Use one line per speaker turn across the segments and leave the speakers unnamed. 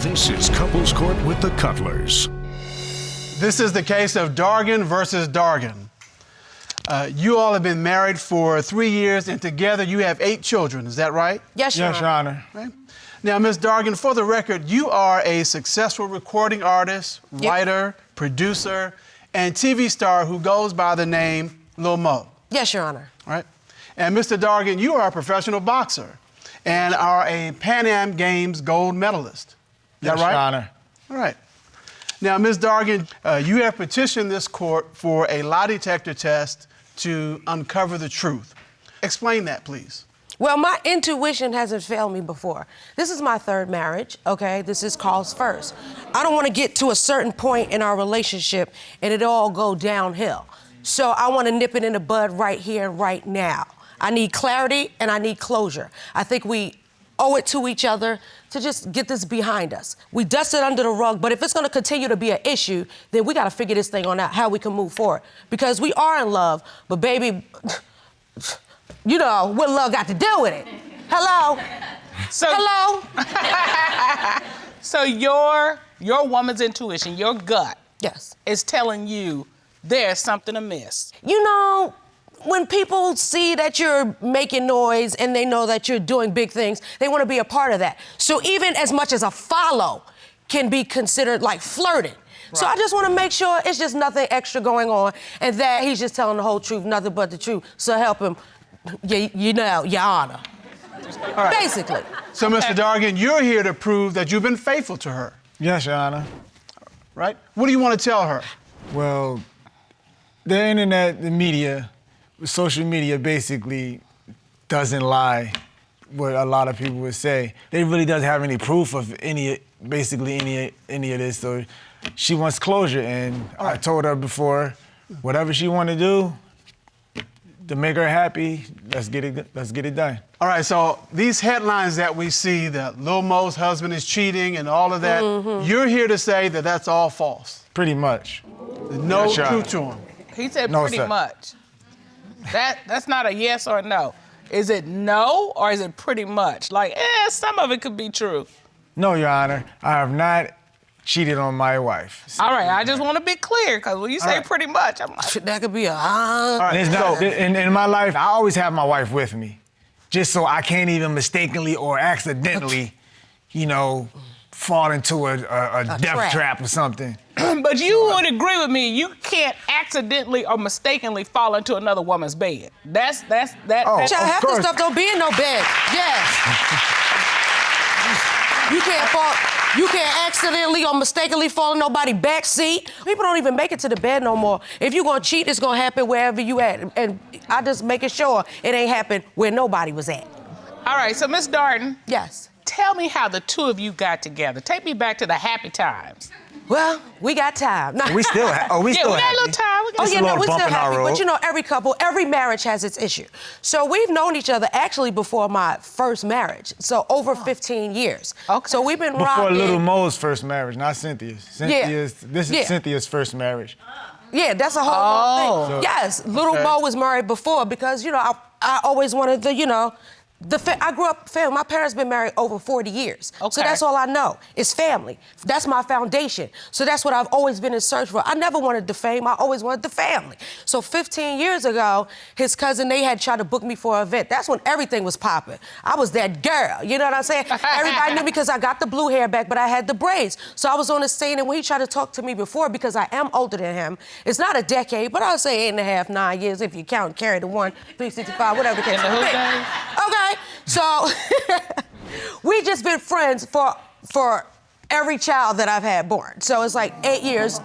This is Couples Court with the Cutlers.
This is the case of Dargan versus Dargan. You all have been married for 3 years, and together you have 8 children. Is that right?
Yes, Your Honor.
Right. Now, Ms. Dargan, for the record, you are a successful recording artist, writer, producer, and TV star who goes by the name Lil Mo.
Yes, Your Honor.
Right. And Mr. Dargan, you are a professional boxer and are a Pan Am Games gold medalist. Is that right?
Your Honor.
All right. Now, Ms. Dargan, you have petitioned this court for a lie detector test to uncover the truth. Explain that, please.
Well, my intuition hasn't failed me before. This is my 3rd marriage, okay? This is Karl's first. I don't want to get to a certain point in our relationship and it all go downhill. So I want to nip it in the bud right here and right now. I need clarity and I need closure. I think we owe it to each other to just get this behind us. We dust it under the rug, but if it's gonna continue to be an issue, then we gotta figure this thing on out, how we can move forward. Because we are in love, but baby, you know, what love got to do with it? Hello? Hello?
So your woman's intuition, your gut,
yes,
is telling you there's something amiss.
You know, when people see that you're making noise and they know that you're doing big things, they want to be a part of that. So even as much as a follow can be considered like flirting. Right. So I just want to make sure it's just nothing extra going on and that he's just telling the whole truth, nothing but the truth. So help him, you know, Your Honor.
All right.
Basically.
So, Mr. Dargan, you're here to prove that you've been faithful to her.
Yes, Your Honor.
Right? What do you want to tell her?
Well, the internet, the media, social media basically doesn't lie what a lot of people would say. They really doesn't have any proof of any of this, so she wants closure, and I told her before, whatever she want to do to make her happy, let's get it done.
All right, so these headlines that we see, that Lil Mo's husband is cheating and all of that, you're here to say that that's all false.
Pretty much.
There's no truth to him.
He said
No,
pretty
sir.
much. That's not a yes or a no. Is it no or is it pretty much? Like, some of it could be true.
No, Your Honor, I have not cheated on my wife.
All right, I just want to be clear, because when you say pretty much, I'm like...
That could be a
All right,
in my life, I always have my wife with me, just so I can't even mistakenly or accidentally, you know, fall into a death trap or something.
But you would agree with me, you can't accidentally or mistakenly fall into another woman's bed. That's
Half the stuff don't be in no bed. Yes. You can't accidentally or mistakenly fall in nobody's back seat. People don't even make it to the bed no more. If you're gonna cheat, it's gonna happen wherever you at. And I just making sure it ain't happen where nobody was at.
All right, so Miss Dargan.
Yes.
Tell me how the two of you got together. Take me back to the happy times.
Well, we got time. No.
We still
we got a little time.
We still happy. But you know, every couple, every marriage has its issue. So we've known each other actually before my first marriage. So over 15 years. Okay. So we've been
before
rocking.
Lil Mo's first marriage, not Cynthia's. This is Cynthia's first marriage.
Yeah, that's a whole thing.
So,
yes, Lil Mo was married before because, you know, I always wanted to, you know, I grew up family. My parents been married over 40 years. Okay. So that's all I know. It's family. That's my foundation. So that's what I've always been in search for. I never wanted the fame. I always wanted the family. So 15 years ago, his cousin, they had tried to book me for an event. That's when everything was popping. I was that girl. You know what I'm saying? Everybody knew me because I got the blue hair back, but I had the braids. So I was on the scene, and when he tried to talk to me before, because I am older than him, it's not a decade, but I would say 8.5, 9 years if you count and carry the 1, 365, whatever the case may be. Okay. So we just been friends for every child that I've had born. So it's like 8 years.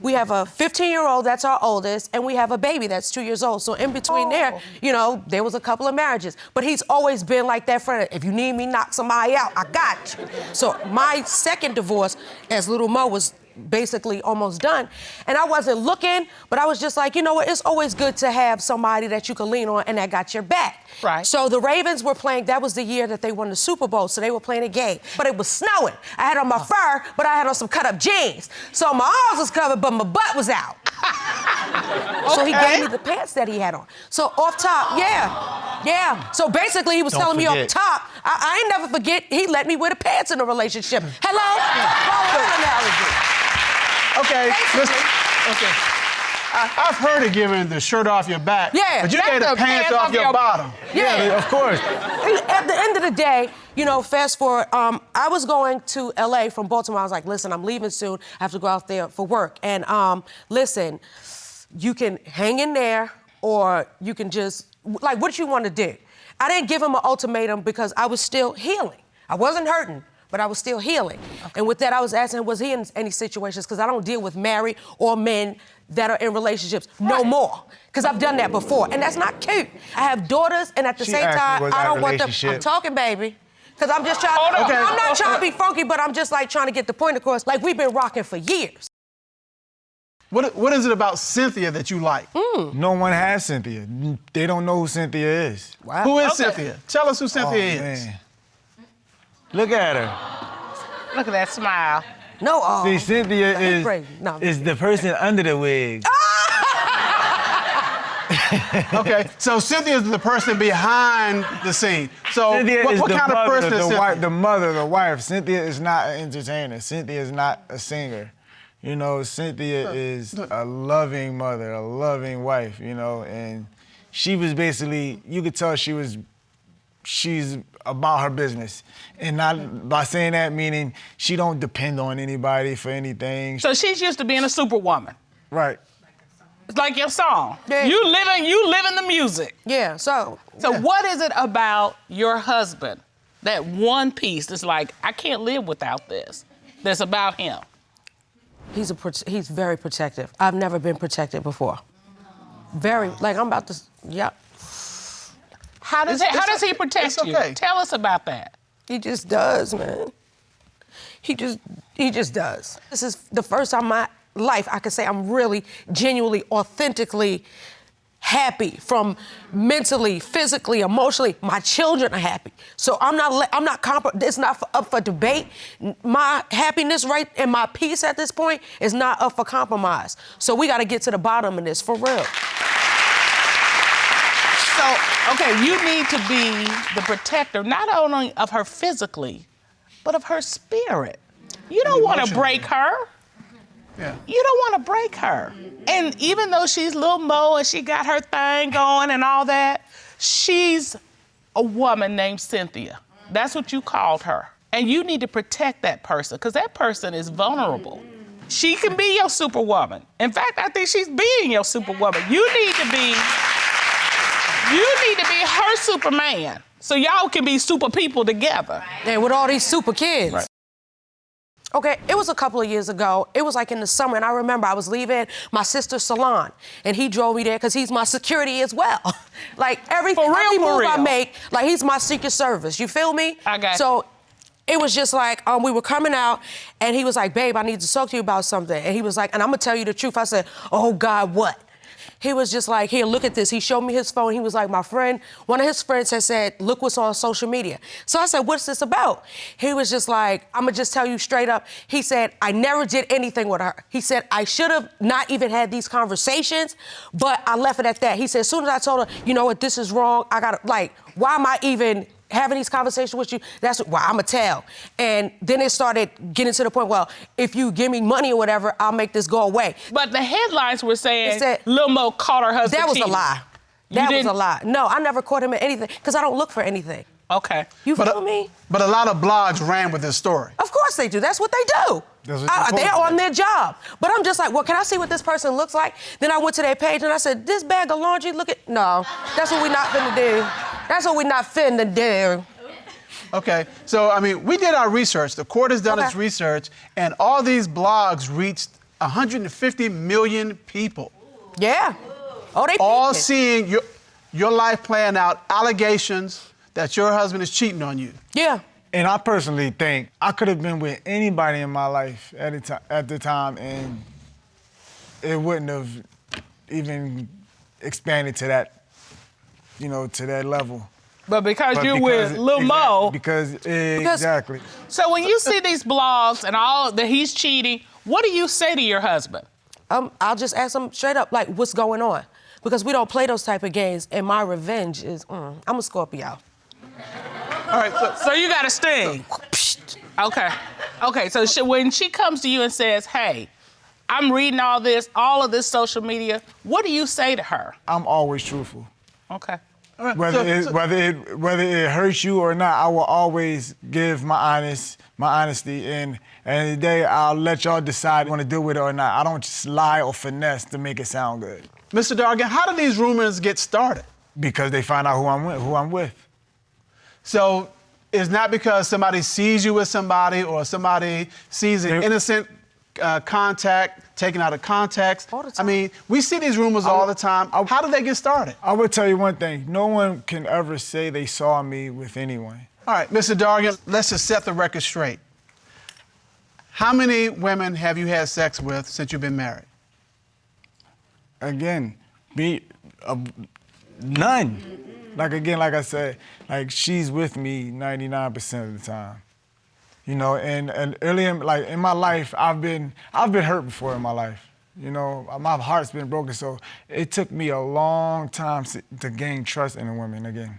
We have a 15-year-old, that's our oldest, and we have a baby that's 2 years old. So in between there, you know, there was a couple of marriages. But he's always been like that friend. If you need me, knock somebody out, I got you. So my second divorce, as Lil Mo was basically almost done. And I wasn't looking, but I was just like, you know what, it's always good to have somebody that you can lean on and that got your back.
Right.
So the Ravens were playing, that was the year that they won the Super Bowl, so they were playing a game. But it was snowing. I had on my fur, but I had on some cut-up jeans. So my arms was covered, but my butt was out. So he gave me the pants that he had on. So off top, yeah. So basically he was telling me off top, I ain't never forget, he let me wear the pants in a relationship. Hello?
apology.
Okay, okay. I've heard of giving the shirt off your back,
Yeah,
but you
that's
gave the
the
pants off your bottom.
Yeah.
Of course.
At the end of the day, you know, fast forward, I was going to LA from Baltimore. I was like, listen, I'm leaving soon. I have to go out there for work. And listen, you can hang in there or you can just, like, what you want to do? I didn't give him an ultimatum because I was still healing. I wasn't hurting, but I was still healing. Okay. And with that, I was asking him, was he in any situations? Because I don't deal with married or men that are in relationships no more. Because I've done that before, and that's not cute. I have daughters, and at the same time, I don't want them. I'm talking, baby. Because I'm just trying to, I'm not trying to be funky, but I'm just like trying to get the point across. Like, we've been rocking for years.
What is it about Cynthia that you like?
No one has Cynthia. They don't know who Cynthia is.
Wow.
Who is Cynthia? Tell us who Cynthia is.
Man. Look at her.
Look at that smile.
No,
See, Cynthia is the person under the wig.
Okay, so Cynthia is the person behind the scene. So what kind of person is Cynthia?
The mother, the wife. Cynthia is not an entertainer. Cynthia is not a singer. You know, Cynthia is a loving mother, a loving wife, you know, and she was basically, you could tell she's about her business. And not by saying that, meaning she don't depend on anybody for anything.
So she's used to being a superwoman.
Right.
It's like your song.
Yeah.
You living the music.
Yeah, so.
What is it about your husband, that one piece that's like, I can't live without this, that's about him?
He's very protective. I've never been protected before. Very, like I'm about to, yeah.
How does he protect you? Tell us about that.
He just does, man. He just does. This is the first time in my life I could say I'm really, genuinely, authentically happy from mentally, physically, emotionally. My children are happy. So it's not up for debate. My happiness and my peace at this point is not up for compromise. So we got to get to the bottom of this, for real.
So, okay, you need to be the protector, not only of her physically, but of her spirit. You don't want to break her.
Yeah.
You don't want to break her. And even though she's Lil Mo and she got her thing going and all that, she's a woman named Cynthia. That's what you called her. And you need to protect that person, because that person is vulnerable. She can be your superwoman. In fact, I think she's being your superwoman. You need to be her Superman, so y'all can be super people together.
And with all these super kids.
Right.
Okay, it was a couple of years ago. It was like in the summer, and I remember I was leaving my sister's salon, and he drove me there because he's my security as well. Like every move I make, like he's my Secret Service. You feel me?
I got you.
So it was just like we were coming out, and he was like, "Babe, I need to talk to you about something." And he was like, "And I'm gonna tell you the truth." I said, "Oh God, what?" He was just like, "Here, look at this." He showed me his phone. He was like, one of his friends had said, "Look what's on social media." So I said, "What's this about?" He was just like, "I'm gonna just tell you straight up." He said, "I never did anything with her." He said, "I should have not even had these conversations, but I left it at that." He said, "As soon as I told her, you know what, this is wrong, I gotta, like, why am I even having these conversations with you? That's why I'm gonna tell." And then it started getting to the point, well, if you give me money or whatever, I'll make this go away.
But the headlines were saying
said,
Lil Mo caught her husband
That was
cheating.
a lie. That was a lie. No, I never caught him at anything, because I don't look for anything.
Okay.
You feel me?
But a lot of blogs ran with this story.
Of course they do. That's what they do. They're on their job. But I'm just like, well, can I see what this person looks like? Then I went to their page and I said, this bag of laundry, look at... No, that's what we're not finna do. That's what we're not finna do.
Okay, so, I mean, we did our research. The court has done its research, and all these blogs reached 150 million people.
Yeah. Oh, they
all seeing your life playing out, allegations that your husband is cheating on you.
Yeah.
And I personally think I could have been with anybody in my life at the time, and it wouldn't have even expanded to that, you know, to that level.
But because you're with Lil Mo.
Exactly.
So when you see these blogs and all that he's cheating, what do you say to your husband?
I'll just ask him straight up, like, what's going on? Because we don't play those type of games, and my revenge is, I'm a Scorpio.
All right,
so you got a sting. Okay. Okay, so when she comes to you and says, hey, I'm reading all of this social media, what do you say to her?
I'm always truthful.
Okay.
All right.
Whether it hurts you or not, I will always give my honesty, and at the end of the day, I'll let y'all decide if you want to deal with it or not. I don't just lie or finesse to make it sound good.
Mr. Dargan, how do these rumors get started?
Because they find out who I'm with.
So it's not because somebody sees you with somebody or somebody sees an innocent contact taken out of context.
All the
I
time.
mean, we see these rumors all the time. How do they get started?
I would tell you one thing. No one can ever say they saw me with anyone.
All right, Mr. Dargan, let's just set the record straight. How many women have you had sex with since you've been married?
Again, none. Like I said, like she's with me 99% of the time. You know, and early like in my life, I've been hurt before in my life. You know, my heart's been broken, so it took me a long time to gain trust in a woman again.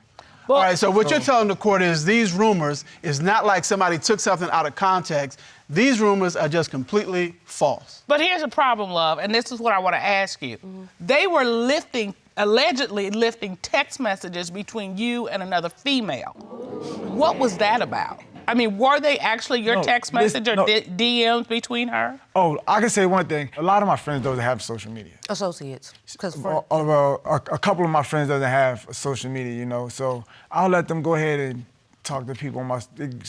All right, so what you're telling the court is these rumors is not like somebody took something out of context. These rumors are just completely false.
But here's the problem, love, and this is what I want to ask you. They were allegedly lifting text messages between you and another female. What was that about? I mean, were they actually your text message or DMs between her?
Oh, I can say one thing. A lot of my friends don't have social media.
Associates. Because
A couple of my friends doesn't have social media, you know, so I'll let them go ahead and talk to people on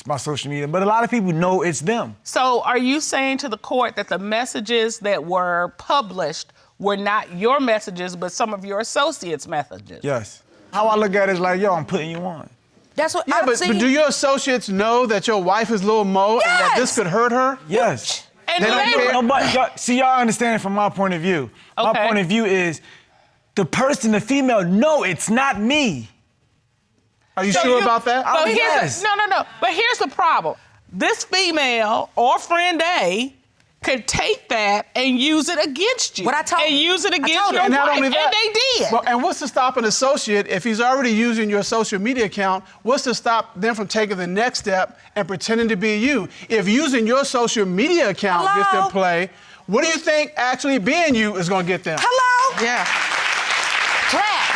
my social media, but a lot of people know it's them.
So are you saying to the court that the messages that were published were not your messages, but some of your associates' messages?
Yes. How I look at it is like, yo, I'm putting you on.
that's what
Yeah,
I'm
but do your associates know that your wife is Lil Mo and that this could hurt her?
Yes.
And
They don't care.
No, but y'all understand it from my point of view. My
Okay.
point of view is the person, the female, no, it's not me.
Are you sure about that?
But
yes.
No. But here's the problem. This female or friend A could take that and use it against you.
What I told
And
you.
use it
I
against
told
your
you.
And not
wife.
only
And
that,
they did.
Well, and what's to stop an associate if he's already using your social media account? What's to stop them from taking the next step and pretending to be you? If using your social media account gets them play, what do you think actually being you is going to get them?
Hello?
Yeah.
Clap.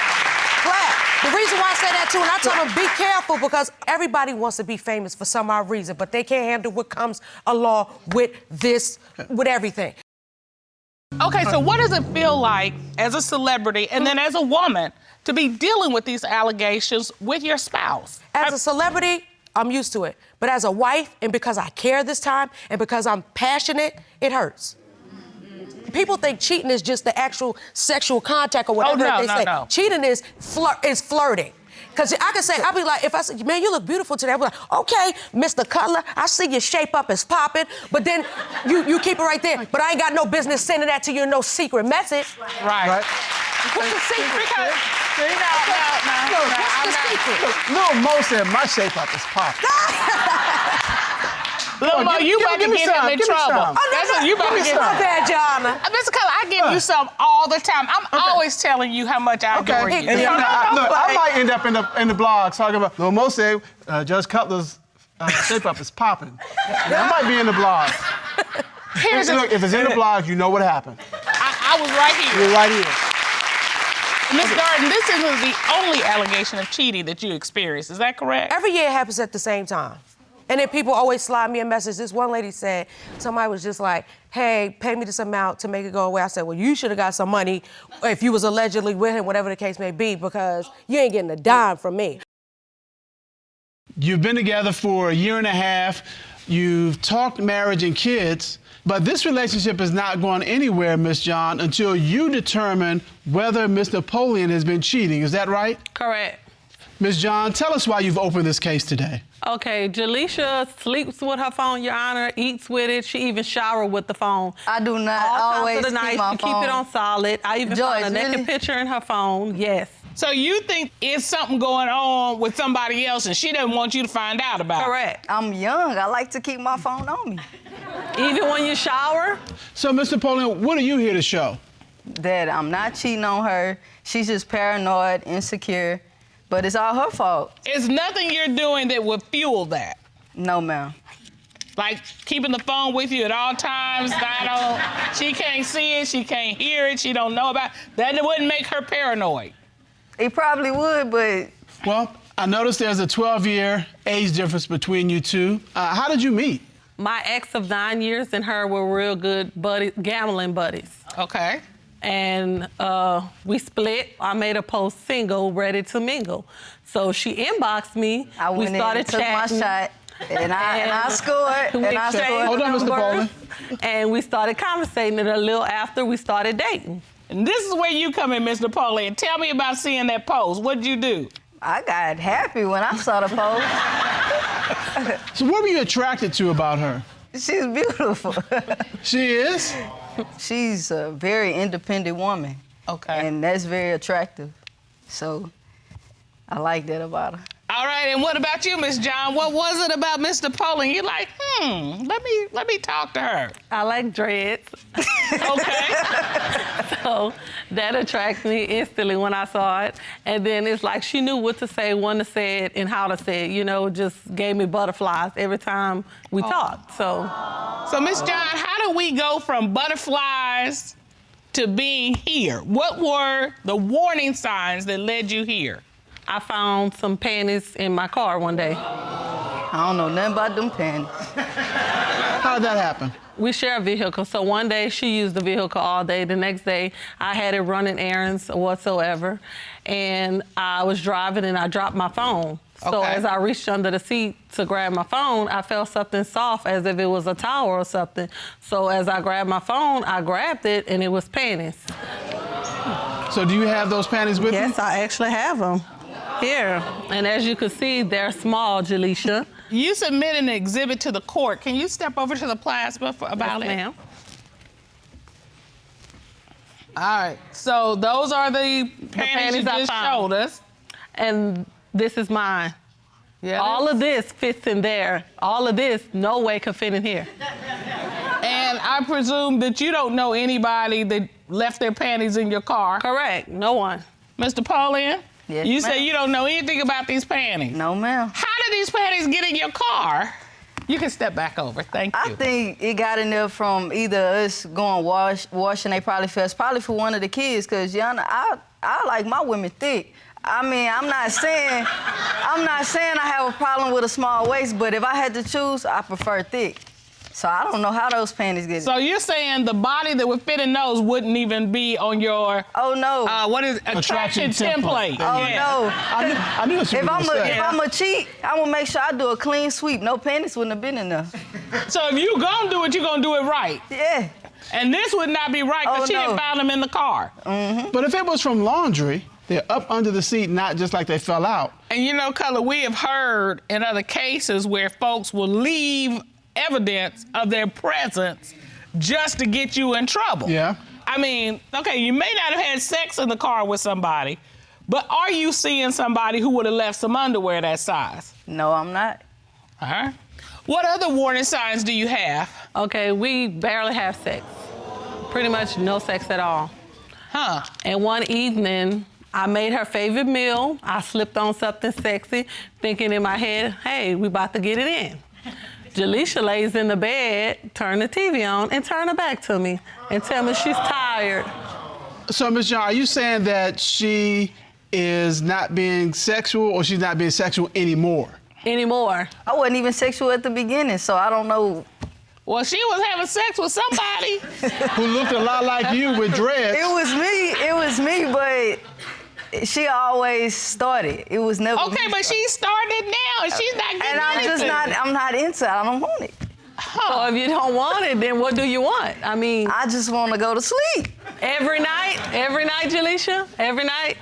The reason why I say that too, and I tell them be careful because everybody wants to be famous for some odd reason, but they can't handle what comes along with this, with everything.
Okay, so what does it feel like as a celebrity and then as a woman to be dealing with these allegations with your spouse?
As a celebrity, I'm used to it. But as a wife, and because I care this time, and because I'm passionate, it hurts. People think cheating is just the actual sexual contact or whatever they say.
No.
Cheating is flirting. Because I can say, I'll be like, if I say, man, you look beautiful today, I'll be like, okay, Mr. Cutler, I see your shape up is popping, but then you keep it right there. But I ain't got no business sending that to you in no secret message.
Right.
What's the secret?
Because,
What's the secret?
Lil Mo said my shape up is popping.
Lil Mo, you about to get him in trouble. That's what you about to get
My bad, Jana.
Mr. Cutler, I give you some all the time. I'm always telling you how much I adore you.
And look, I might end up in the blogs talking about Lil Mo said Judge Cutler's shape up is popping. I might be in the blogs. Look, if it's in the blogs, you know what happened.
I was right here.
You're right here.
Ms. Dargan, this isn't the only allegation of cheating that you experienced. Is that correct?
Every year it happens at the same time. And then people always slide me a message. This one lady said, somebody was just like, hey, pay me this amount to make it go away. I said, well, you should have got some money if you was allegedly with him, whatever the case may be, because you ain't getting a dime from me.
You've been together for a year and a half. You've talked marriage and kids, but this relationship is not going anywhere, Miss John, until you determine whether Miss Napoleon has been cheating. Is that right?
Correct.
Ms. John, tell us why you've opened this case today.
Okay, Jaleisha sleeps with her phone, Your Honor, eats with it. She even showers with the phone.
I do not
All
always
times of the night,
keep my
she
phone.
keep it on solid. I even
Joyce,
found a naked
really?
picture in her phone, yes.
So you think it's something going on with somebody else and she doesn't want you to find out about it?
Correct.
I'm young. I like to keep my phone on me.
Even when you shower?
So, Ms. Napoleon, what are you here to show?
That I'm not cheating on her. She's just paranoid, insecure, but it's all her fault.
It's nothing you're doing that would fuel that.
No, ma'am.
Like keeping the phone with you at all times. She can't see it, she can't hear it, she don't know about it. That wouldn't make her paranoid.
It probably would, but...
Well, I noticed there's a 12-year age difference between you two. How did you meet?
My ex of 9 years and her were real good buddies, gambling buddies.
Okay.
And we split. I made a post single, ready to mingle. So she inboxed me.
I went in and took my shot, and I scored, and I scored.
Hold on, Mr. Coleman.
And we started conversating, and a little after, we started dating.
And this is where you come in, Mr. Napoleon. Tell me about seeing that post. What'd you do?
I got happy when I saw the post.
So what were you attracted to about her?
She's beautiful.
She is?
She's a very independent woman.
Okay.
And that's very attractive. So I like that about her.
All right, and what about you, Miss John? What was it about Miss Napoleon? You're like, let me talk to her.
I like dreads.
Okay.
So that attracted me instantly when I saw it. And then it's like she knew what to say, when to say it, and how to say it. You know, just gave me butterflies every time we talked. So
Miss John, how do we go from butterflies to being here? What were the warning signs that led you here?
I found some panties in my car one day.
I don't know nothing about them panties.
How did that happen?
We share a vehicle, so one day she used the vehicle all day. The next day, I had it running errands whatsoever. And I was driving and I dropped my phone. So
Okay.
as I reached under the seat to grab my phone, I felt something soft as if it was a towel or something. So as I grabbed my phone, I grabbed it and it was panties.
So do you have those panties with you?
Yes, I actually have them here. And as you can see, they're small, Jaleisha.
You submitted an exhibit to the court. Can you step over to the plasma about it?
Ma'am.
All right, so those are the panties you
I
just
found.
showed us.
And this is mine.
Yeah,
All of this fits in there. All of this, no way can fit in here.
and I presume that you don't know anybody that left their panties in your car.
Correct, no one.
Mr. Napoleon?
Yes,
You say
ma'am.
you don't know anything about these panties.
No, ma'am.
How did these panties get in your car? You can step back over, thank you.
I think it got in there from either us going washing. They probably felt, it's probably for one of the kids, because I like my women thick. I mean, I'm not saying I have a problem with a small waist, but if I had to choose, I prefer thick. So I don't know how those panties get in.
So you're saying the body that would fit in those wouldn't even be on your,
Oh no.
what is attraction template?
Oh
Yeah.
no.
I knew what you were
If
gonna say.
I'm a cheat, I'm gonna make sure I do a clean sweep. No panties wouldn't have been in there.
So if you gonna do it, you're gonna do it right.
Yeah.
And this would not be right because
Oh,
she
no.
had found them in the car.
But if it was from laundry, they're up under the seat, not just like they fell out.
And you know, Color, we have heard in other cases where folks will leave evidence of their presence just to get you in trouble.
Yeah.
I mean, okay, you may not have had sex in the car with somebody, but are you seeing somebody who would have left some underwear that size?
No, I'm not.
Uh-huh. What other warning signs do you have?
Okay, we barely have sex. Pretty much no sex at all.
Huh?
And one evening, I made her favorite meal. I slipped on something sexy, thinking in my head, hey, we about to get it in. Jaleisha lays in the bed, turn the TV on, and turn her back to me and tell me she's tired.
So, Ms. John, are you saying that she is not being sexual or she's not being sexual anymore?
Anymore.
I wasn't even sexual at the beginning, so I don't know.
Well, she was having sex with somebody.
Who looked a lot like you with dreads?
It was me, but she always started. It was never
Okay,
me.
but she started now and she's not getting
And I'm not into it. I don't want it.
So if you don't want it, then what do you want? I mean,
I just want to go to sleep.
every night, Jaleisha? Every night?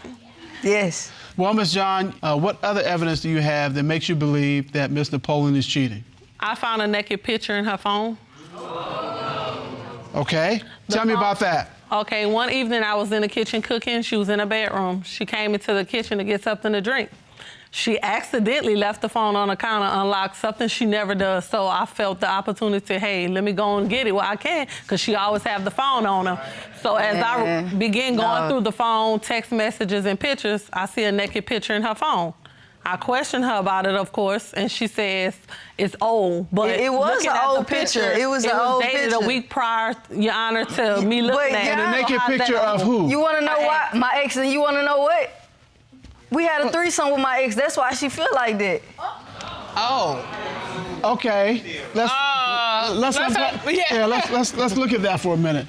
Yes.
Well, Ms. John, what other evidence do you have that makes you believe that Ms. Napoleon is cheating?
I found a naked picture in her phone.
Okay. Tell me about that.
Okay, one evening I was in the kitchen cooking. She was in her bedroom. She came into the kitchen to get something to drink. She accidentally left the phone on the counter unlocked, something she never does. So I felt the opportunity, hey, let me go and get it while I can, because she always have the phone on her. So as I begin going through the phone, text messages and pictures, I see a naked picture in her phone. I questioned her about it, of course, and she says it's old. But
it was
looking
an
at the
old picture. It was an old
dated
picture.
a week prior, Your Honor, to me looking at it.
And a naked picture of who?
You want to know why? My ex, and you want to know what? We had a threesome with my ex. That's why she feel like that.
Oh.
Okay. Let's look at that for a minute.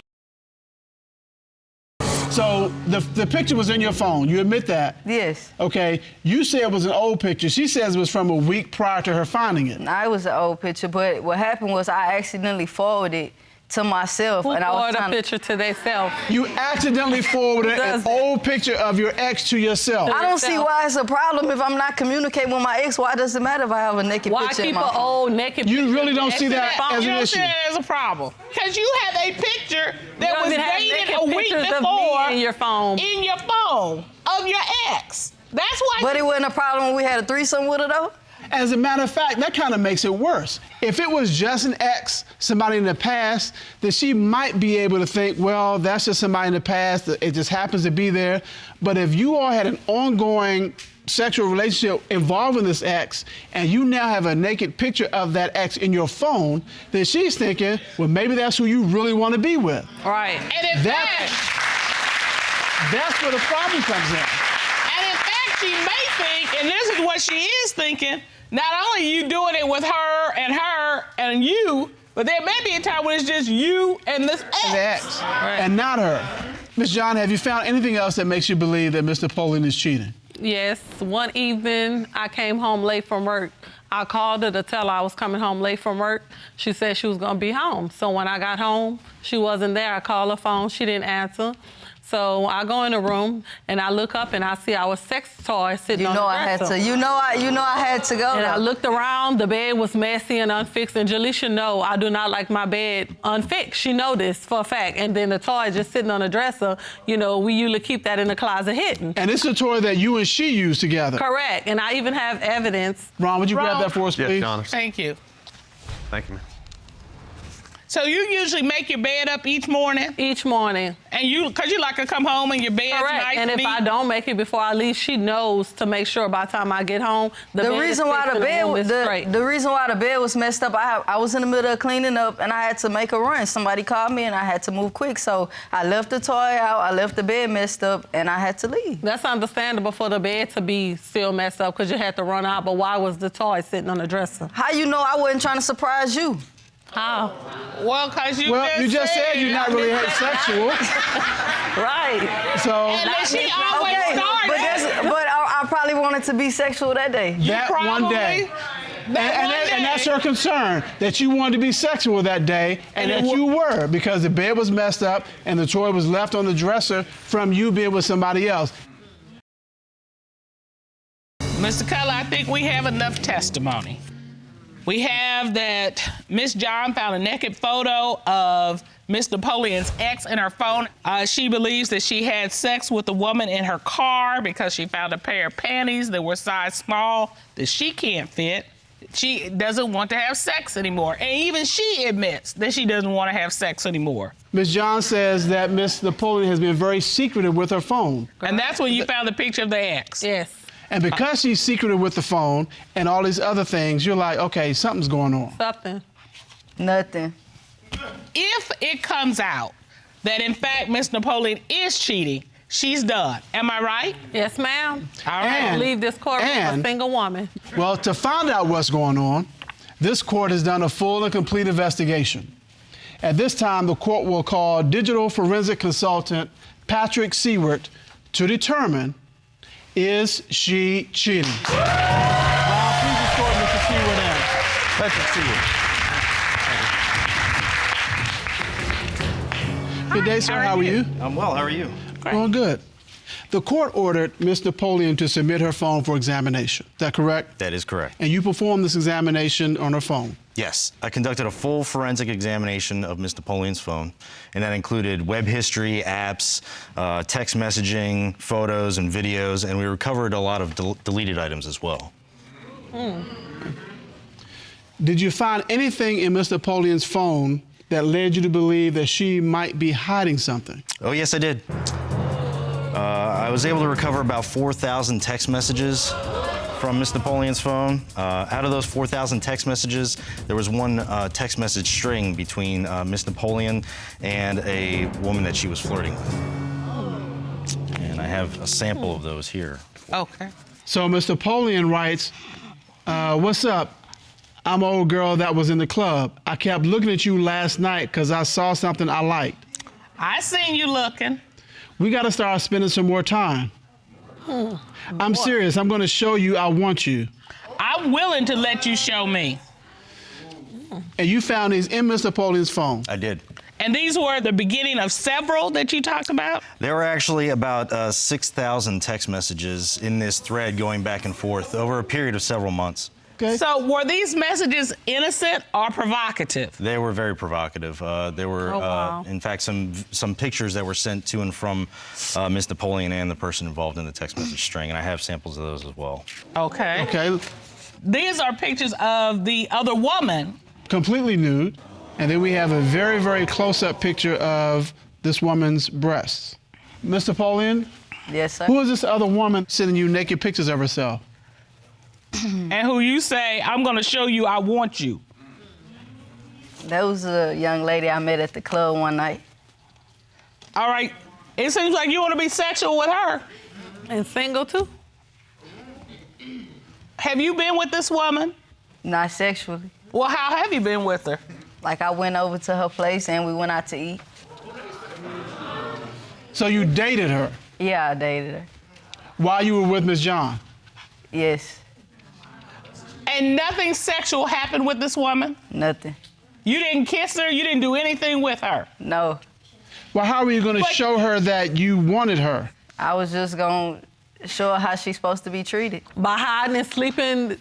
So the picture was in your phone. You admit that?
Yes.
Okay. You say it was an old picture. She says it was from a week prior to her finding it.
Nah, it was an old picture, but what happened was I accidentally forwarded to myself, and I was
trying a picture to themselves.
You accidentally forwarded an old picture of your ex to yourself.
I don't see why it's a problem if I'm not communicating with my ex. Why does it matter if I have a naked picture in my phone?
Why keep an old naked picture?
You really don't see that as
You
an
don't
issue.
see that as a problem. Because you have a picture that was dated
naked
a week
pictures of
before
me in your phone.
in your phone of your ex. That's why.
But it wasn't a problem when we had a threesome with her, though?
As a matter of fact, that kind of makes it worse. If it was just an ex, somebody in the past, then she might be able to think, well, that's just somebody in the past. It just happens to be there. But if you all had an ongoing sexual relationship involving this ex, and you now have a naked picture of that ex in your phone, then she's thinking, well, maybe that's who you really want to be with.
Right.
And in fact,
that's where the problem comes in.
And in fact, she may think, and this is what she is thinking, not only you doing it with her and you, but there may be a time when it's just you and this ex.
The ex, and not her. Ms. John, have you found anything else that makes you believe that Mr. Napoleon is cheating?
Yes. One evening, I came home late from work. I called her to tell her I was coming home late from work. She said she was going to be home. So when I got home, she wasn't there. I called her phone. She didn't answer. So I go in the room and I look up and I see our sex toy sitting on the dresser.
You know I had to go.
And I looked around, the bed was messy and unfixed, and Jaleisha know I do not like my bed unfixed. She know this for a fact. And then the toy just sitting on the dresser, you know, we usually keep that in the closet hidden.
And it's a toy that you and she use together.
Correct, and I even have evidence.
Ron, would you grab that for us, please?
Yes, Your Honor.
Thank you.
Thank you, ma'am.
So you usually make your bed up each morning?
Each morning.
And because you like to come home and your bed's
Correct.
nice
And if
neat.
I don't make it before I leave, she knows to make sure by the time I get home, the
reason why the bed was messed up, I was in the middle of cleaning up and I had to make a run. Somebody called me and I had to move quick, so I left the toy out, I left the bed messed up, and I had to leave.
That's understandable for the bed to be still messed up because you had to run out, but why was the toy sitting on the dresser?
How you know I wasn't trying to surprise you?
How?
Well, because you
just said you're not really sexual.
Right.
So.
And then she always started.
But I probably wanted to be sexual that day.
That one day. And that's her concern, that you wanted to be sexual that day, and that you were, because the bed was messed up and the toy was left on the dresser from you being with somebody else.
Mr. Cutler, I think we have enough testimony. We have that Miss John found a naked photo of Miss Napoleon's ex in her phone. She believes that she had sex with a woman in her car because she found a pair of panties that were size small that she can't fit. She doesn't want to have sex anymore. And even she admits that she doesn't want to have sex anymore.
Ms. John says that Miss Napoleon has been very secretive with her phone.
And that's when you found the picture of the ex.
Yes.
And because she's secretive with the phone and all these other things, you're like, okay, something's going on.
Something.
Nothing.
If it comes out that, in fact, Miss Napoleon is cheating, she's done. Am I right?
Yes, ma'am.
All right.
I don't leave this courtroom a single woman.
Well, to find out what's going on, this court has done a full and complete investigation. At this time, the court will call digital forensic consultant Patrick Seward to determine, is she cheating? Ron, please escort Mr. Seward in.
Patrick Seward.
Good day, sir. How are you?
I'm well. How are you?
Well, good. The court ordered Miss Napoleon to submit her phone for examination. Is that correct?
That is correct.
And you performed this examination on her phone?
Yes. I conducted a full forensic examination of Miss Napoleon's phone, and that included web history, apps, text messaging, photos, and videos, and we recovered a lot of deleted items as well.
Did you find anything in Miss Napoleon's phone that led you to believe that she might be hiding something?
Oh, yes, I did. I was able to recover about 4,000 text messages from Miss Napoleon's phone. Out of those 4,000 text messages, there was one text message string between Miss Napoleon and a woman that she was flirting with. And I have a sample of those here.
Okay.
So Mr. Napoleon writes, what's up? I'm an old girl that was in the club. I kept looking at you last night because I saw something I liked.
I seen you looking.
We got to start spending some more time. I'm serious. I'm going to show you I want you.
I'm willing to let you show me.
And you found these in Mr. Napoleon's phone.
I did.
And these were the beginning of several that you talked about?
There were actually about 6,000 text messages in this thread going back and forth over a period of several months.
Okay.
So were these messages innocent or provocative?
They were very provocative. There were, in fact, some pictures that were sent to and from Miss Napoleon and the person involved in the text message string, and I have samples of those as well.
Okay.
Okay.
These are pictures of the other woman.
Completely nude. And then we have a very, very close-up picture of this woman's breasts. Mr. Napoleon?
Yes, sir.
Who is this other woman sending you naked pictures of herself?
And who you say, I'm gonna show you I want you.
That was a young lady I met at the club one night.
All right, it seems like you wanna be sexual with her.
And single too?
Have you been with this woman?
Not sexually.
Well, how have you been with her?
Like I went over to her place and we went out to eat.
So you dated her
Yeah, I dated her.
while you were with Miss John?
Yes,
And nothing sexual happened with this woman?
nothing.
You didn't kiss her, you didn't do anything with her?
No,
Well, how were you going to
But-
show her that you wanted her?
I was just gonna show her how she's supposed to be treated.
By hiding and sleeping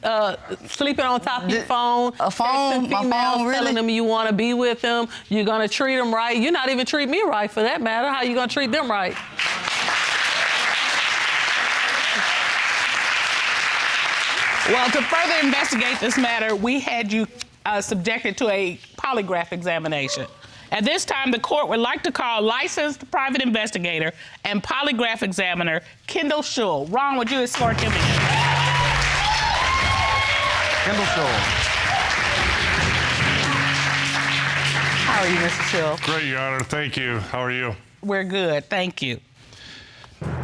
on top of your phone.
A phone,
texting
my
females,
phone, really?
telling them you want to be with them. You're going to treat them right. You're not even treat me right for that matter. How you going to treat them right?
Well, to further investigate this matter, we had you subjected to a polygraph examination. At this time, the court would like to call licensed private investigator and polygraph examiner Kendall Shull. Ron, would you escort him in?
Kendall Shull.
How are you, Mr. Shull?
Great, Your Honor. Thank you. How are you?
We're good, thank you.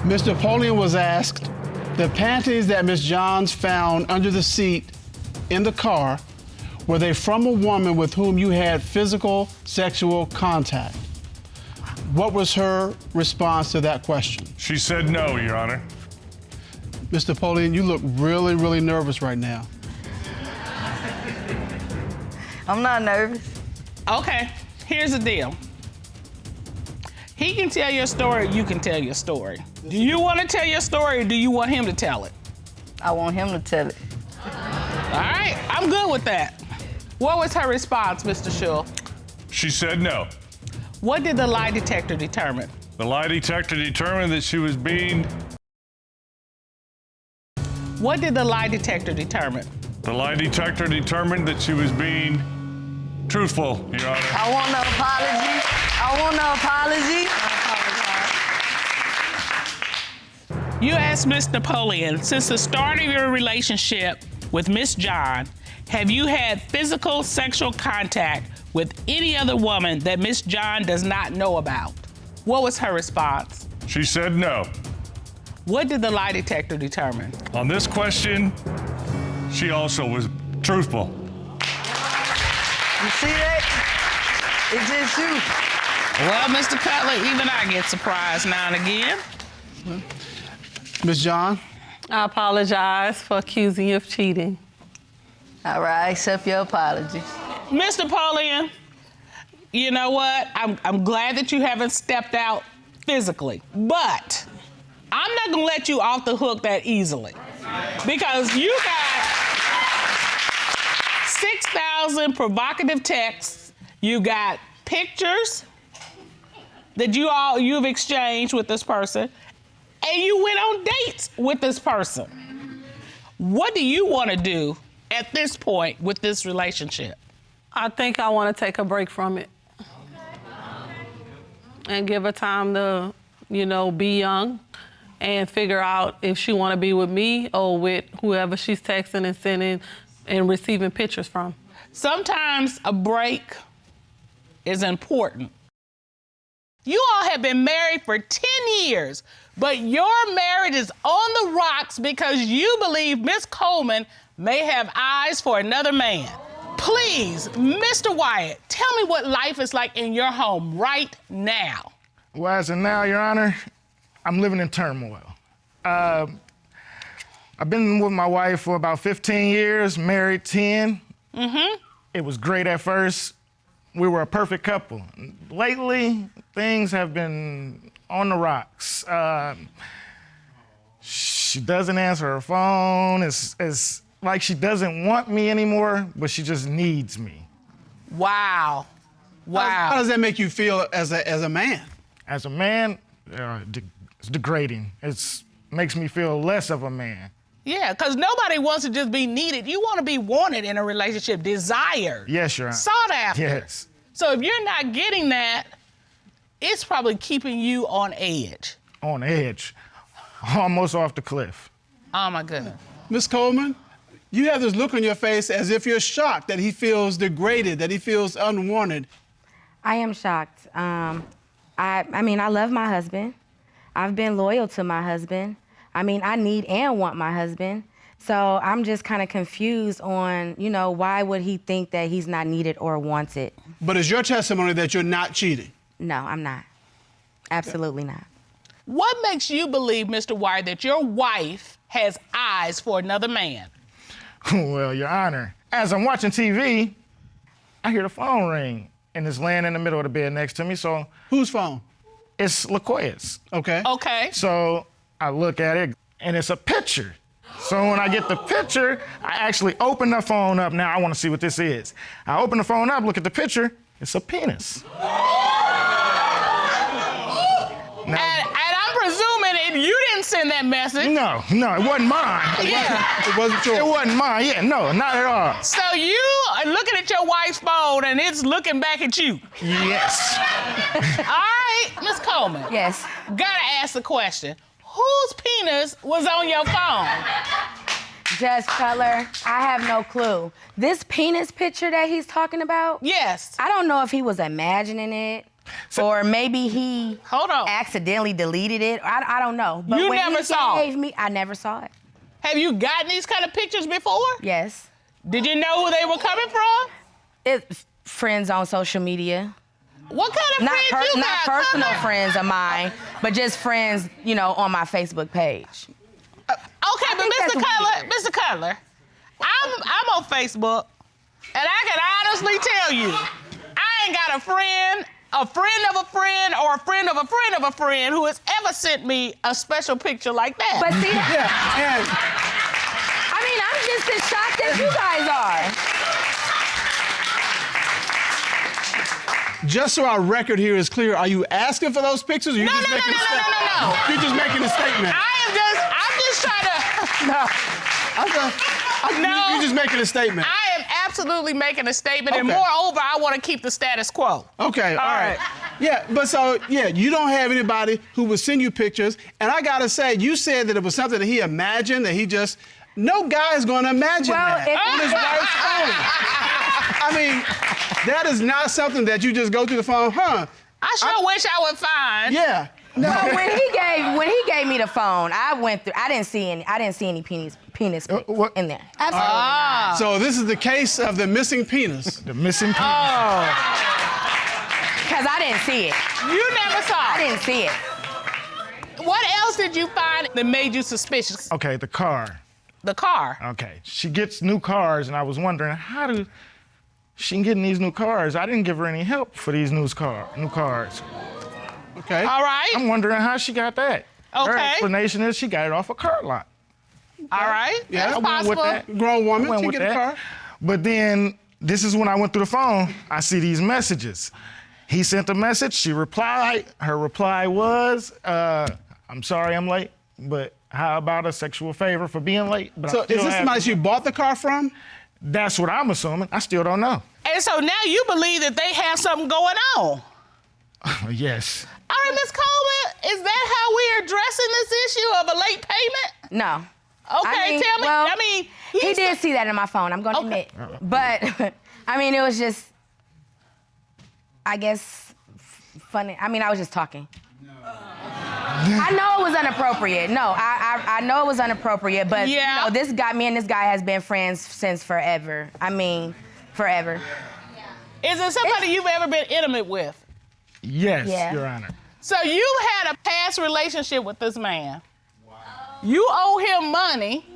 Mr. Napoleon was asked, the panties that Miss Johns found under the seat in the car, were they from a woman with whom you had physical sexual contact? What was her response to that question?
She said no, Your Honor.
Mr. Napoleon, you look really, really nervous right now.
I'm not nervous.
Okay, here's the deal. He can tell your story, you can tell your story. Do you want to tell your story or do you want him to tell it?
I want him to tell it.
All right, I'm good with that. What was her response, Mr. Shull?
She said no.
What did the lie detector determine?
The lie detector determined that she was being...
What did the lie detector determine?
The lie detector determined that she was being truthful, Your Honor.
I want no apology. I want no apology.
You asked Miss Napoleon, since the start of your relationship with Miss John, have you had physical sexual contact with any other woman that Miss John does not know about? What was her response?
She said no.
What did the lie detector determine?
On this question, she also was truthful.
You see that? It's just you.
Well, Mr. Cutler, even I get surprised now and again.
Miss John?
I apologize for accusing you of cheating.
All right, I accept your apology.
Miss Napoleon, you know what? I'm glad that you haven't stepped out physically, but I'm not gonna let you off the hook that easily because you got 6,000 provocative texts. You got pictures that you've exchanged with this person, and you went on dates with this person. What do you want to do at this point with this relationship?
I think I want to take a break from it and give her time to, be young and figure out if she want to be with me or with whoever she's texting and sending and receiving pictures from.
Sometimes a break is important. You all have been married for 10 years, but your marriage is on the rocks because you believe Miss Coleman may have eyes for another man. Please, Mr. Wyatt, tell me what life is like in your home right now.
Well, as of now, Your Honor, I'm living in turmoil. I've been with my wife for about 15 years, married 10. It was great at first. We were a perfect couple. Lately, things have been on the rocks. She doesn't answer her phone. It's like she doesn't want me anymore, but she just needs me.
Wow.
How does that make you feel as a man?
As a man, it's degrading. It makes me feel less of a man.
Yeah, because nobody wants to just be needed. You want to be wanted in a relationship, desired.
Yes, Your Honor.
Sought after.
Yes.
So if you're not getting that, it's probably keeping you on edge.
On edge, almost off the cliff.
Oh, my goodness.
Miss Coleman, you have this look on your face as if you're shocked that he feels degraded, that he feels unwanted.
I am shocked. I mean, I love my husband. I've been loyal to my husband. I mean, I need and want my husband. So I'm just kind of confused on, why would he think that he's not needed or wanted?
But is your testimony that you're not cheating?
No, I'm not. Absolutely not.
What makes you believe, Mr. Wyatt, that your wife has eyes for another man?
Well, Your Honor, as I'm watching TV, I hear the phone ring, and it's laying in the middle of the bed next to me, so...
Whose phone?
It's LaQuaya's.
Okay.
Okay.
So I look at it, and it's a picture. So when I get the picture, I actually open the phone up. Now I want to see what this is. I open the phone up, look at the picture, it's a penis.
And I'm presuming you didn't send that message.
No, it wasn't mine.
It wasn't yours.
It wasn't mine, yeah, no, not at all.
So you are looking at your wife's phone and it's looking back at you.
Yes.
All right, Miss Coleman.
Yes.
Gotta ask the question. Whose penis was on your phone?
Judge Cutler, I have no clue. This penis picture that he's talking about?
Yes.
I don't know if he was imagining it. Or maybe he accidentally deleted it. I don't know. But
You
when
never
he
saw it?
gave me, I never saw it.
Have you gotten these kind of pictures before?
Yes.
Did you know who they were coming from?
It's friends on social media.
What kind of friends you
Not
got?
personal friends of mine, but just friends, on my Facebook page.
Okay, but Mr. Cutler, I'm on Facebook, and I can honestly tell you, I ain't got a friend of a friend, or a friend of a friend of a friend who has ever sent me a special picture like that.
But see,
Yeah, and
I mean, I'm just as shocked as you guys are.
just so our record here is clear, are you asking for those pictures, or you just making a statement?
No.
You're just making a statement.
I'm just trying to. No.
You're just making a statement.
I am absolutely making a statement, and
Okay.
moreover, I want to keep the status quo.
Okay, all right. Yeah, but you don't have anybody who would send you pictures, and I gotta say, you said that it was something that he imagined, that he just, no guy's gonna imagine that on his wife's phone. I mean, that is not something that you just go through the phone,
I sure wish I would find.
Yeah. No.
Well, when he gave me the phone, I went through. I didn't see any penis pics in there. Absolutely.
So this is the case of the missing penis.
The missing penis.
Because I didn't see it.
You never saw
I
it.
didn't see it.
What else did you find that made you suspicious?
Okay, the car.
The car.
Okay, she gets new cars, and I was wondering, how do she get these new cars? I didn't give her any help for these new cars.
Okay.
All right.
I'm wondering how she got that. Her
Okay.
explanation is she got it off a car lot.
All right.
Yeah,
That's
I went with
possible.
that.
Grown woman,
I went
she
with
get a
that.
car.
But then, this is when I went through the phone, I see these messages. He sent a message, she replied. Her reply was, I'm sorry I'm late, but how about a sexual favor for being late? But
So
I still
is this
have-
somebody you bought the car from?
That's what I'm assuming. I still don't know.
And so now you believe that they have something going on.
Yes.
All right, Miss Coleman, Is that how we're addressing this issue of a late payment?
No.
Okay, tell me.
Well,
I mean,
he did see that in my phone, I'm gonna admit. But, I mean, it was just, I guess, funny. I mean, I was just talking. I know it was inappropriate. No, I know it was inappropriate, but you know, me and this guy has been friends since forever. I mean, forever.
Is there somebody you've ever been intimate with?
Yes, Your Honor.
So you had a past relationship with this man. Wow. You owe him money,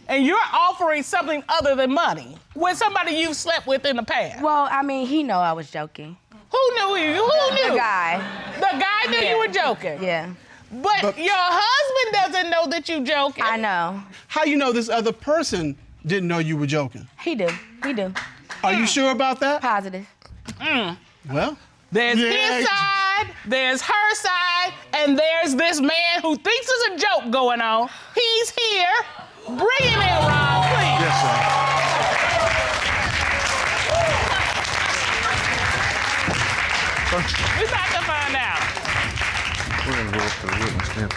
and you're offering something other than money with somebody you've slept with in the past.
Well, I mean, he know I was joking.
Who knew you? Who knew?
The guy.
The guy knew you were joking?
Yeah.
But your husband doesn't know that you're joking.
I know.
How you know this other person didn't know you were joking?
He do. He do.
Are you sure about that?
Positive.
Well,
there's his side, there's her side, and there's this man who thinks there's a joke going on. He's here. Bring him in, Ron, please.
Yes, sir.
We're about to find out.
We're gonna go up to the witness stand.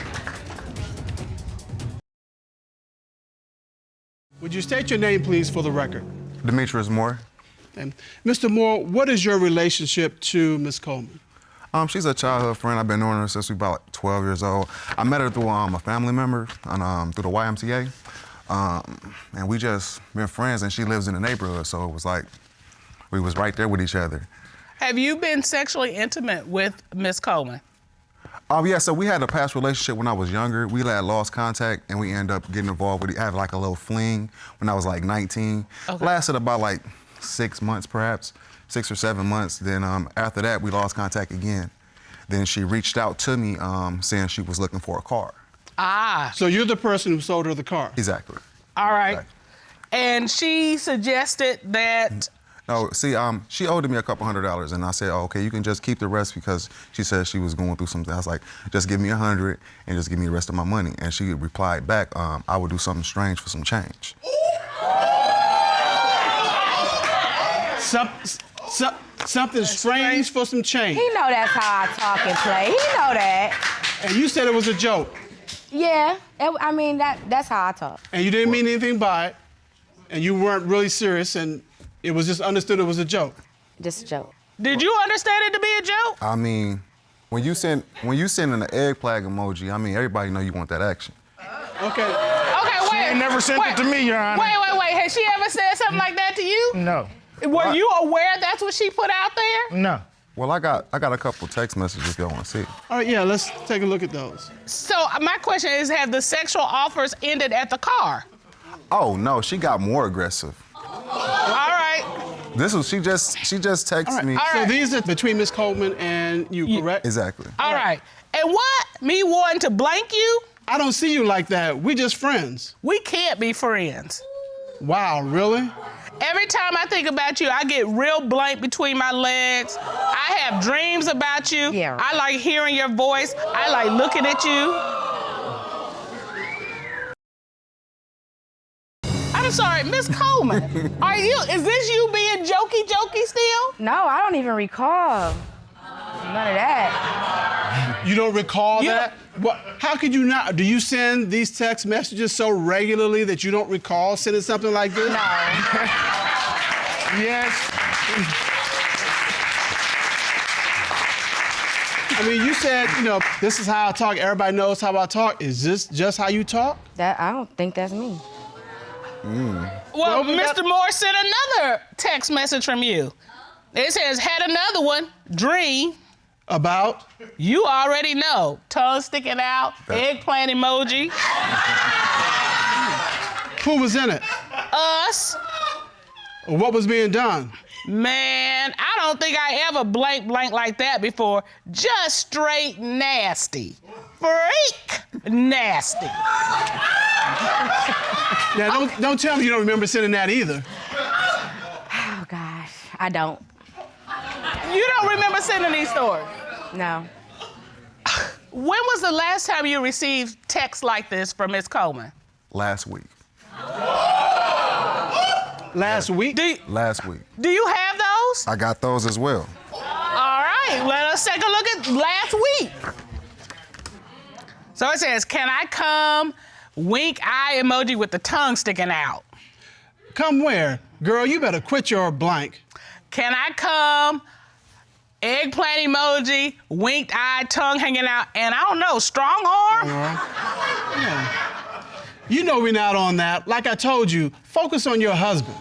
Would you state your name, please, for the record?
Demetrius Moore.
And Mr. Moore, what is your relationship to Ms. Coleman?
She's a childhood friend. I've been knowing her since we were about 12 years old. I met her through a family member through the YMCA. And we just been friends, and she lives in the neighborhood, so it was like we was right there with each other.
Have you been sexually intimate with Ms. Coleman?
Yeah, so we had a past relationship when I was younger. We had lost contact, and we ended up getting involved with had like a little fling when I was like 19. Okay. Lasted about like 6 months, perhaps, 6 or 7 months. Then after that, we lost contact again. Then she reached out to me saying she was looking for a car.
Ah.
So you're the person who sold her the car?
Exactly.
All right.
Exactly.
And she suggested that...
No, see, she owed me a couple $100, and I said, oh, okay, you can just keep the rest because she said she was going through something. I was like, just give me $100 and just give me the rest of my money. And she replied back, I would do something strange for some change.
Something strange for some change.
He know that's how I talk and play. He know that.
And you said it was a joke.
Yeah, I mean, that's how I talk.
And you didn't mean anything by it, and you weren't really serious, and it was just understood it was a joke.
Just a joke.
Did you understand it to be a joke?
I mean, when you send an egg flag emoji, I mean, everybody know you want that action.
Okay.
Okay, wait.
She ain't never sent it to me, Your Honor.
Wait. Has she ever said something like that to you?
No.
Were you aware that's what she put out there?
No.
Well, I got a couple text messages if y'all want to see.
All right, yeah, let's take a look at those.
So my question is, have the sexual offers ended at the car?
Oh no, she got more aggressive.
All right.
She just texted me.
All right.
So these are between Ms. Coleman and you, correct?
Exactly.
All right. And what? Me wanting to blank you?
I don't see you like that. We just friends.
We can't be friends.
Wow, really?
Every time I think about you, I get real blank between my legs. I have dreams about you.
Yeah.
I like hearing your voice. I like looking at you. I'm sorry, Miss Coleman. Is this you being jokey still?
No, I don't even recall none of that.
You don't recall that? What? How could you not? Do you send these text messages so regularly that you don't recall sending something like this?
No.
Yes.
I mean, you said, this is how I talk. Everybody knows how I talk. Is this just how you talk?
I don't think that's me.
Well, Mr. Moore sent another text message from you. It says, had another one, dream.
About?
You already know. Tongue sticking out, eggplant emoji.
Who was in it?
Us.
What was being done?
Man, I don't think I ever blank like that before. Just straight nasty. Freak nasty.
Now, don't tell me you don't remember sending that either.
Oh, gosh, I don't.
You don't remember sending these stories?
No.
When was the last time you received texts like this from Miss Coleman?
Last week.
Last week?
Last week.
Do you have those?
I got those as well.
All right, let us take a look at last week. So it says, can I come? Wink eye emoji with the tongue sticking out.
Come where? Girl, you better quit your blank.
Can I come? Eggplant emoji, winked eye, tongue hanging out, and I don't know, strong arm?
Yeah. You know we're not on that. Like I told you, focus on your husband.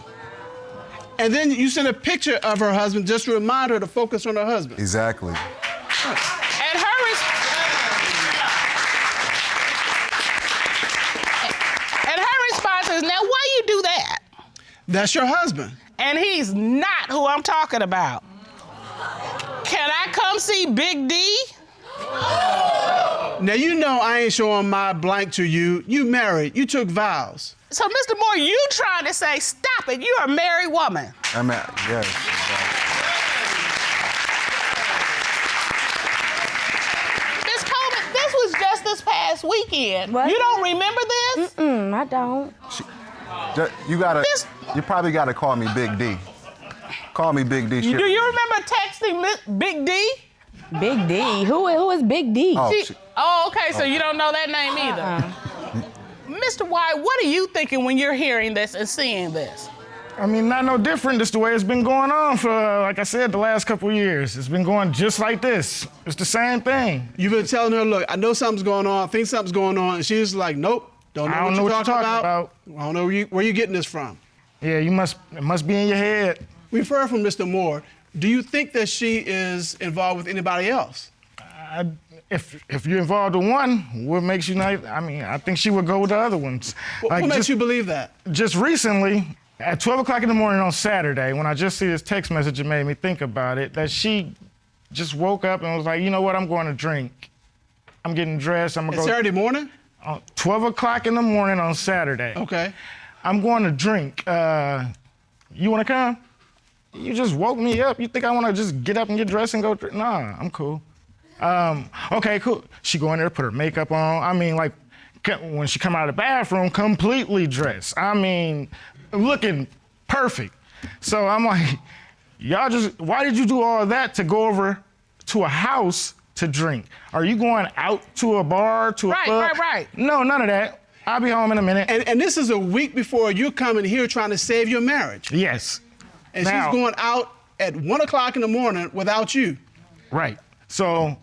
And then you send a picture of her husband just to remind her to focus on her husband.
Exactly.
And her response is, now why you do that?
That's your husband.
And he's not who I'm talking about. Can I come see Big D?
Now, you know I ain't showing my blank to you. You married. You took vows.
So, Mr. Moore, you trying to say, stop it, you're a married woman.
I mean, yes.
Ms. Coleman, this was just this past weekend.
What?
You don't remember this?
I don't.
You probably gotta call me Big D. Call me Big D.
Do you remember texting Big D?
Big D? Who is Big D?
Okay, so you don't know that name either. Mr. Wyatt, what are you thinking when you're hearing this and seeing this?
I mean, not no different. Just the way it's been going on for, like I said, the last couple of years. It's been going just like this. It's the same thing.
You've been telling her, look, I know something's going on, I think something's going on, and she's like, nope, don't know what you're talking about. I don't know where you're getting this from.
Yeah, it must be in your head.
We've heard from Mr. Moore. Do you think that she is involved with anybody else?
If you're involved with one, what makes you not? I mean, I think she would go with the other ones.
What makes you believe that?
Just recently, at 12 o'clock in the morning on Saturday, when I just see this text message, it made me think about it, that she just woke up and was like, you know what, I'm going to drink. I'm getting dressed, I'm going to go.
Saturday morning?
12 o'clock in the morning on Saturday.
Okay.
I'm going to drink. You want to come? You just woke me up. You think I want to just get up and get dressed and go? Nah, I'm cool. Okay, cool. She go in there, put her makeup on. I mean, like, when she come out of the bathroom, completely dressed. I mean, looking perfect. So I'm like, why did you do all that to go over to a house to drink? Are you going out to a bar, to a club?
Right.
No, none of that. I'll be home in a minute.
And this is a week before you're coming here trying to save your marriage.
Yes.
And she's going out at 1 o'clock in the morning without you.
Right. So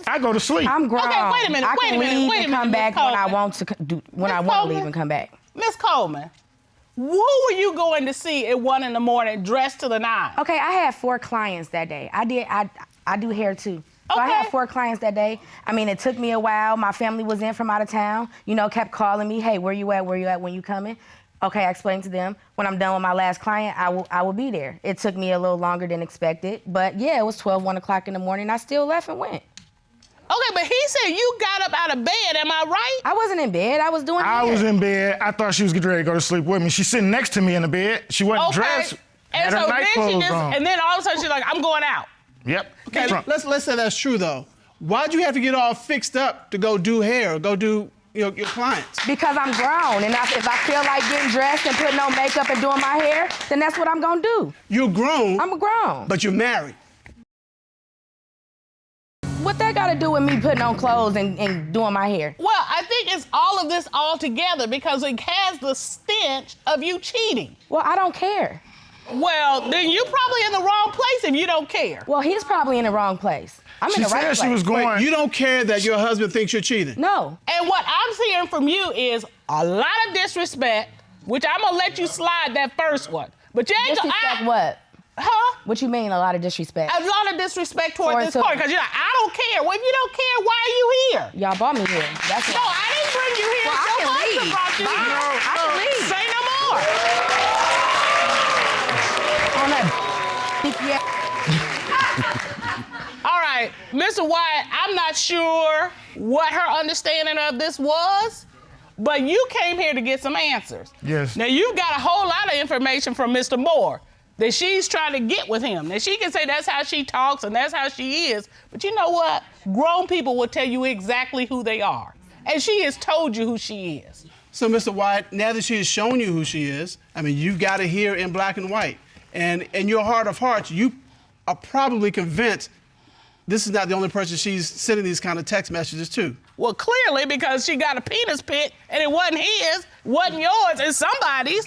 I go to sleep.
I'm grown.
Okay, wait a minute,
I can leave and come back when I want to leave and come back.
Miss Coleman, who were you going to see at 1 in the morning dressed to the nines?
Okay, I had 4 clients that day. I do hair too. So I had 4 clients that day. I mean, it took me a while. My family was in from out of town. You know, kept calling me, hey, where you at, when you coming? Okay, I explained to them. When I'm done with my last client, I will be there. It took me a little longer than expected. But yeah, it was 1 o'clock in the morning. I still left and went.
Okay, but he said you got up out of bed, am I right?
I wasn't in bed, I was doing hair.
I was in bed. I thought she was getting ready to go to sleep with me. She's sitting next to me in the bed. She wasn't dressed.
And
had
so
her night clothes on.
and then all of a sudden she's like, I'm going out.
Yep.
Okay, let's say that's true though. Why'd you have to get all fixed up to go do hair or go do your clients?
Because I'm grown, and if I feel like getting dressed and putting on makeup and doing my hair, then that's what I'm gonna do.
You're grown.
I'm grown.
But you're married.
What that got to do with me putting on clothes and doing my hair?
Well, I think it's all of this all together because it has the stench of you cheating.
Well, I don't care.
Well, then you're probably in the wrong place if you don't care.
Well, he's probably in the wrong place. I'm in the right place.
She was going.
Wait, you don't care that your husband thinks you're cheating?
No.
And what I'm hearing from you is a lot of disrespect, which I'm gonna let you slide that first one. But you ain't
Disrespect what?
Huh?
What you mean, a lot of disrespect?
A lot of disrespect toward this party, because you're like, I don't care. Well, if you don't care, why are you here?
Y'all brought me here. That's
No, I didn't bring you here.
Well, I can leave.
Brought you here.
No, I can leave.
Say no more.
On that. Yeah.
All right, Mr. Wyatt, I'm not sure what her understanding of this was, but you came here to get some answers.
Yes.
Now, you've got a whole lot of information from Mr. Moore that she's trying to get with him. Now, she can say that's how she talks and that's how she is, but you know what? Grown people will tell you exactly who they are. And she has told you who she is.
So, Mr. Wyatt, now that she has shown you who she is, I mean, you've got it here in black and white. And in your heart of hearts, you are probably convinced this is not the only person she's sending these kind of text messages to.
Well, clearly, because she got a penis pic and it wasn't his, wasn't yours, it's somebody's.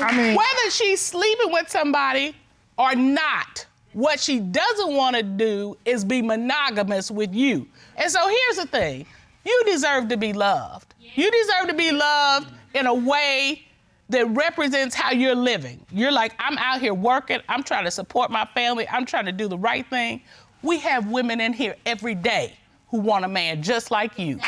I mean,
whether she's sleeping with somebody or not, what she doesn't want to do is be monogamous with you. And so here's the thing. You deserve to be loved. You deserve to be loved in a way that represents how you're living. You're like, I'm out here working, I'm trying to support my family, I'm trying to do the right thing. We have women in here every day who want a man just like you.